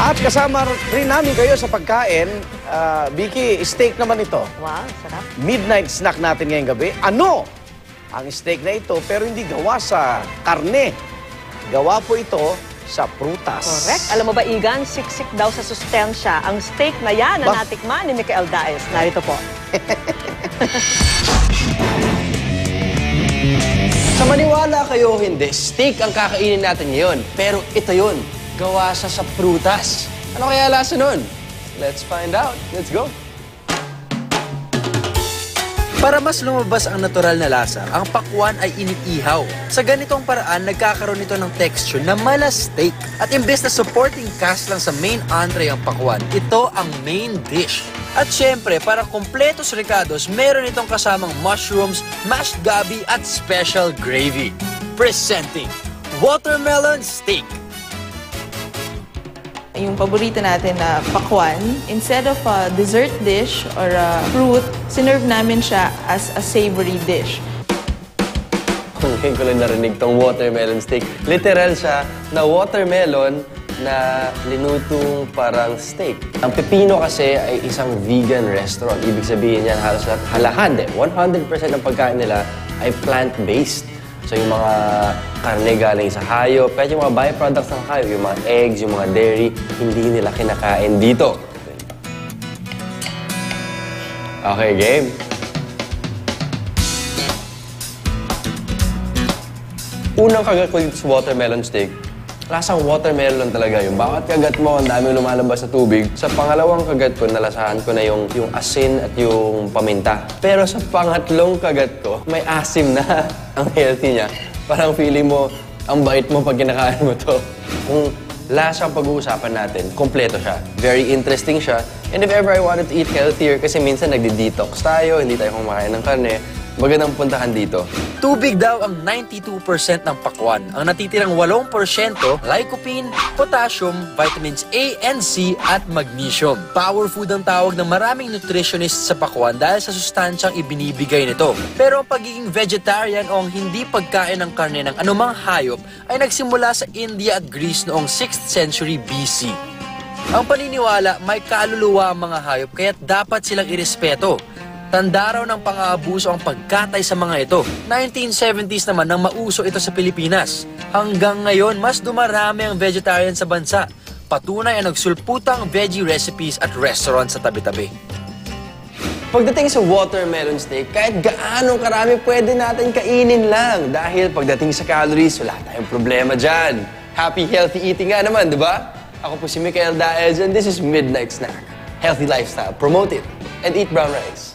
At kasama rin namin kayo sa pagkain. Vicky, steak naman ito. Wow, sarap. Midnight snack natin ngayong gabi. Ano ang steak na ito? Pero hindi gawa sa karne. Gawa po ito sa prutas. Correct. Alam mo ba, Igan, siksik daw sa sustensya ang steak na yan na natikman ni Michael Daes. Narito po. Sa maniwala kayo o hindi, steak ang kakainin natin ngayon. Pero ito yun, gawa sa prutas. Ano kaya lasa nun? Let's find out. Let's go. Para mas lumabas ang natural na lasa, ang pakwan ay iniihaw. Sa ganitong paraan, nagkakaroon ito ng texture na mala steak. At imbes na supporting cast lang sa main entree ang pakwan, ito ang main dish. At syempre, para kompletos recados, meron itong kasamang mushrooms, mashed gabi at special gravy. Presenting watermelon steak. Yung paborito natin na pakwan, instead of a dessert dish or a fruit, sinerve namin siya as a savory dish. Ngayon ko lang narinig tong watermelon steak. Literal siya na watermelon na linutong parang steak. Ang Pepino kasi ay isang vegan restaurant. Ibig sabihin yan, halos lahat, 100% ng pagkain nila ay plant-based. So yung mga karne galing sa hayop, kahit yung mga byproducts ng hayop, yung mga eggs, yung mga dairy, hindi nila kinakain dito. Okay, game. Unang kagat ko dito sa watermelon steak, lasang watermelon talaga yung bawat kagat mo, ang dami lumalabas sa tubig. Sa pangalawang kagat ko, nalasahan ko na yung asin at yung paminta. Pero sa pangatlong kagat ko, may asim na ang healthy niya. Parang feeling mo, ang bait mo pag kinakain mo to. Kung lasa ang pag-uusapan natin, kompleto siya. Very interesting siya. And if ever I wanted to eat healthier, kasi minsan nagdi-detox tayo, hindi tayo kumakain ng karne, magandang puntahan dito. Tubig daw ang 92% ng pakwan. Ang natitirang 8%, lycopene, potassium, vitamins A and C at magnesium. Power food ang tawag ng maraming nutritionists sa pakwan dahil sa sustansyang ibinibigay nito. Pero ang pagiging vegetarian o ang hindi pagkain ng karne ng anumang hayop ay nagsimula sa India at Greece noong 6th century BC. Ang paniniwala, may kaluluwa ang mga hayop kaya't dapat silang irespeto. Tanda raw ng pang-aabuso ang pagkatay sa mga ito. 1970s naman nang mauso ito sa Pilipinas. Hanggang ngayon, mas dumarami ang vegetarian sa bansa. Patunay ang nagsulputang veggie recipes at restaurants sa tabi-tabi. Pagdating sa watermelon steak, kahit gaano karami pwede natin kainin lang. Dahil pagdating sa calories, wala tayong problema dyan. Happy, healthy eating nga naman, di ba? Ako po si Michael Daes and this is Midnight Snack. Healthy lifestyle. Promote it and eat brown rice.